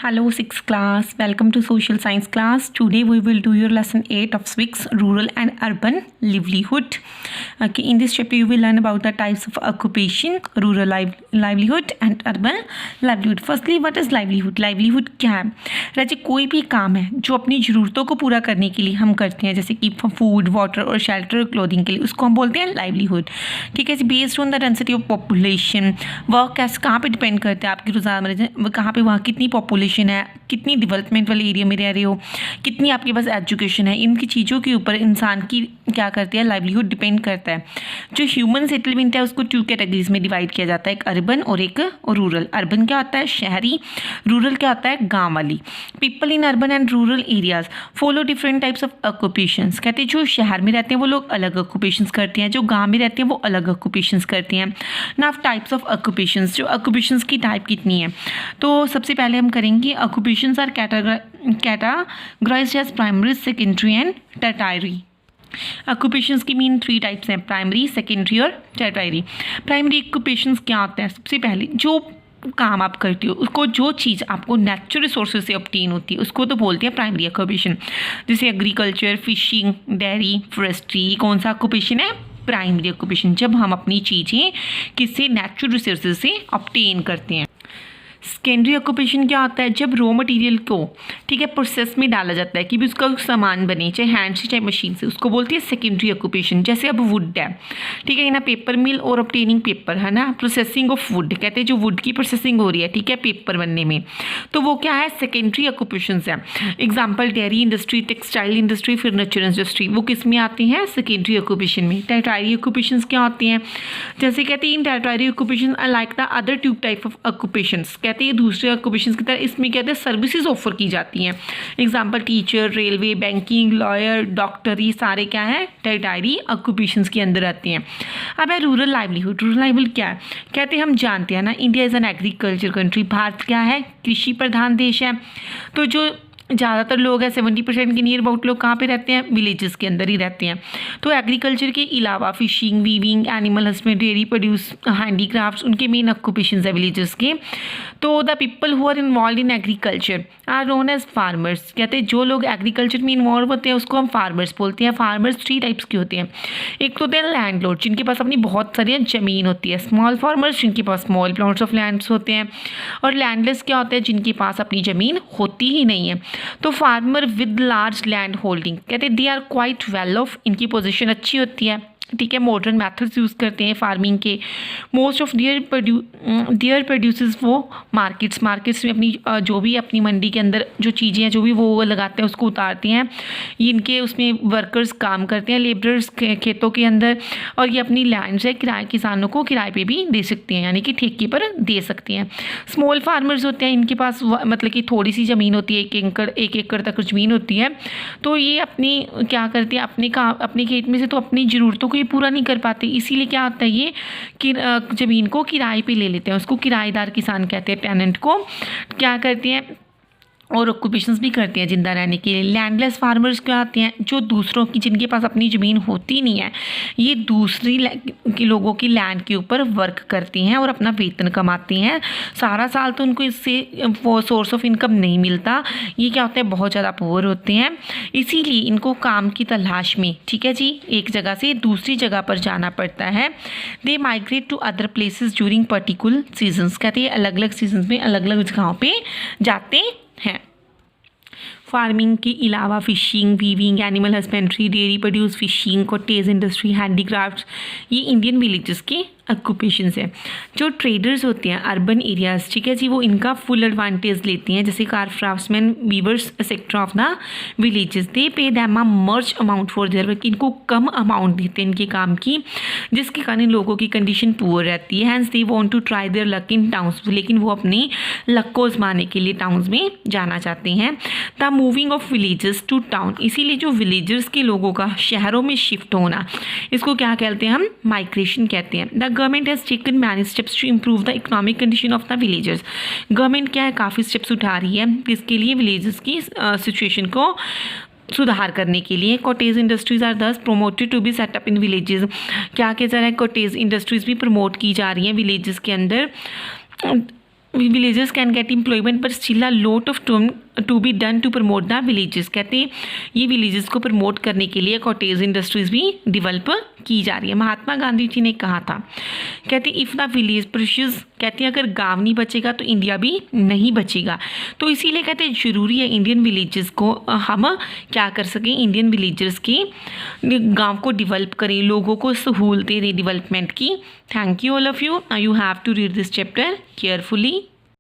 Hello, 6th class. Welcome to social science class. Today we will do your lesson 8 of SWICS, rural and urban livelihood. Okay, in this chapter you will learn about the types of occupation, rural livelihood and urban livelihood. Firstly, what is livelihood? Livelihood क्या है? राज्य कोई भी काम है जो अपनी ज़रूरतों को पूरा करने के लिए हम करते हैं, जैसे कि फूड, वाटर और शेल्टर, क्लोथिंग के लिए, उसको हम बोलते हैं लाइवलीहुड. ठीक है, based on the density of population. Work कैसे कहाँ पे डिपेंड करता है आपकी रोज़ाना कहाँ पे वहाँ कितनी पॉपुलेशन है, कितनी डेवलपमेंट वाले एरिया में रह रहे हो, कितनी आपके पास एजुकेशन है, इनकी चीज़ों के ऊपर इंसान की क्या करती है लाइवलीहुड डिपेंड करता है. जो ह्यूमन सेटलमेंट है उसको 2 कैटेगरीज में डिवाइड किया जाता है, एक अर्बन और एक रूरल. अर्बन क्या होता है? शहरी. रूरल क्या होता है? गाँव वाली. People in urban and rural areas follow different types of occupations. कहते हैं जो शहर में रहते हैं वो लोग अलग ऑक्यूपेशंस करते हैं, जो गाँव में रहते हैं वो अलग ऑक्यूपेशंस करते हैं. नाउ टाइप्स ऑफ ऑक्यूपेशंस, जो ऑक्यूपेशंस की टाइप कितनी है, तो सबसे पहले हम करेंगे occupations are categorized as primary, secondary and tertiary. Occupations की मीन 3 टाइप्स हैं, प्राइमरी, सेकेंडरी और टर्टायरी. प्राइमरी ऑक्यूपेशंस क्या होता है? सबसे पहले जो काम आप करती हो उसको, जो चीज़ आपको नेचुरल रिसोर्सेज से ऑब्टेन होती है उसको तो बोलते हैं प्राइमरी ऑक्यूपेशन. जैसे एग्रीकल्चर, फिशिंग, डेयरी, फॉरेस्ट्री. कौन सा ऑक्यूपेशन है? Primary occupation. जब हम अपनी चीज़ें किसी नेचुरल रिसोर्सेज से ऑब्टेन करते हैं. सेकेंडरी ऑक्यूपेशन क्या होता है? जब रॉ मटेरियल को, ठीक है, प्रोसेस में डाला जाता है कि भी उसका सामान बने, चाहे हैंड से चाहे मशीन से, उसको बोलती है सेकेंडरी ऑक्यूपेशन. जैसे अब वुड है, ठीक है ना, पेपर मिल और ऑब्टेनिंग पेपर है ना, प्रोसेसिंग ऑफ वुड. कहते हैं जो वुड की प्रोसेसिंग हो रही है, ठीक है, पेपर बनने में, तो वो क्या है? सेकेंडरी ऑक्यूपेशन है. Example dairy industry, textile industry, furniture industry, वो किस में आती हैं? सेकेंडरी ऑक्यूपेशन में. टर्टायरी ऑक्यूपेशन क्या होती हैं? जैसे कहते हैं in tertiary occupation are like the other 2 type of occupations. कहते हैं दूसरे ऑक्यूपेशंस की तरह इसमें कहते हैं सर्विसेज ऑफर की जाती हैं. Example teacher, railway, banking, lawyer, doctor, ये सारे क्या है? टर्टायरी ऑक्यूपेशंस के अंदर आते हैं. अब है रूरल लाइवलीहुड. रूरल लाइवलीहुड क्या है? कहते हैं हम जानते हैं ना, India is an agriculture country. Bharat क्या है? कृषि प्रधान देश है. तो जो ज़्यादातर लोग हैं 70% के नियर अबाउट लोग कहाँ पे रहते हैं? विलेजेस के अंदर ही रहते हैं. तो एग्रीकल्चर के अलावा fishing, weaving, animal husbandry, dairy produce, handicrafts, उनके मेन ऑक्यूपेशंस है विलेजेस के. तो the people who are involved in agriculture are known as farmers. कहते हैं जो लोग एग्रीकल्चर में इन्वॉल्व होते हैं उसको हम फार्मर्स बोलते हैं. फार्मर्स 3 टाइप्स के होते हैं. एक तो होते हैं लैंडलॉर्ड, जिनके पास अपनी बहुत सारी ज़मीन होती है. स्मॉल फार्मर्स, जिनके पास स्मॉल प्लॉट्स ऑफ लैंड्स होते हैं. और लैंडलेस क्या होते हैं? जिनके पास अपनी ज़मीन होती ही नहीं है. तो farmer with large land holding, कहते हैं they are quite well off. इनकी पोजीशन अच्छी होती है, ठीक है, मॉडर्न मेथड्स यूज़ करते हैं फार्मिंग के. मोस्ट ऑफ देयर प्रोड्यूसेस वो मार्केट्स में अपनी जो भी अपनी मंडी के अंदर जो चीज़ें हैं, जो भी वो लगाते हैं उसको उतारते हैं. ये इनके उसमें वर्कर्स काम करते हैं, लेबरर्स खेतों के अंदर. और ये अपनी लैंड से किसानों को किराए पे भी दे सकते हैं, यानी कि ठेके पर दे सकते हैं. स्मॉल फार्मर्स होते हैं, इनके पास मतलब कि थोड़ी सी ज़मीन होती है, 1 एकड़ तक ज़मीन होती है. तो ये अपनी क्या करते हैं, अपने खेत में से तो अपनी ज़रूरतों को पूरा नहीं कर पाते. इसीलिए क्या होता है, ये कि ज़मीन को किराए पे ले लेते हैं. उसको किराएदार किसान कहते हैं. टेनेंट को क्या करते हैं, और ऑक्यूपेशंस भी करते हैं जिंदा रहने के लिए. लैंडलेस फार्मर्स क्या आते हैं? जो दूसरों की, जिनके पास अपनी ज़मीन होती नहीं है, ये दूसरी के लोगों की लैंड के ऊपर वर्क करती हैं और अपना वेतन कमाती हैं. सारा साल तो उनको इससे सोर्स ऑफ इनकम नहीं मिलता. ये क्या होता है? बहुत ज़्यादा पुअर होते हैं. इसीलिए इनको काम की तलाश में, ठीक है जी, एक जगह से दूसरी जगह पर जाना पड़ता है. They migrate to other places during particular seasons. कहते हैं अलग अलग सीजन्स में अलग अलग जगहों पर जाते हैं. फार्मिंग के अलावा fishing, weaving, animal husbandry, dairy produce, fishing, cottage industry, handicrafts, ये इंडियन विलेजेस के ऑक्यूपेशंस है. जो ट्रेडर्स होते हैं अर्बन एरियाज, ठीक है जी, वो इनका फुल एडवांटेज लेते हैं. जैसे craftsman, weavers sector of the villages, they pay them a much amount for their work. इनको कम अमाउंट देते हैं इनके काम की, जिसके कारण लोगों की कंडीशन पुअर रहती है. Hence they want to try their luck in towns, लेकिन वो अपनी लक को आजमाने के लिए टाउन्स में जाना चाहते हैं. The moving of villages to town, इसीलिए जो विलेजर्स के लोगों का शहरों में शिफ्ट होना, इसको क्या कहते हैं? हम माइग्रेशन कहते हैं. The government has taken many steps to improve the economic condition of the villagers. Government क्या है, काफ़ी स्टेप्स उठा रही है किसके लिए? विलेजर्स की सिचुएशन को सुधार करने के लिए. Cottage industries are thus promoted to be set up in villages. क्या किया जा रहा है? कॉटेज इंडस्ट्रीज भी प्रमोट की जा रही हैं विलेजेस के अंदर. Villages can get employment but still a lot of to be done to promote the villages. कहते हैं ये विलेजेस को प्रमोट करने के लिए कॉटेज इंडस्ट्रीज भी डेवलप की जा रही है। महात्मा गांधी जी ने कहा था, कहते इफ़ द विलेज प्रोड्यूस, कहते हैं अगर गांव नहीं बचेगा तो इंडिया भी नहीं बचेगा। तो इसीलिए कहते हैं ज़रूरी है इंडियन विलेजेस को हम क्या कर सकें, इंडियन विलेजर्स के गांव को डेवलप करें, लोगों को सहूलतें दें डेवलपमेंट की। Thank you all of you. Now you have to read this chapter carefully.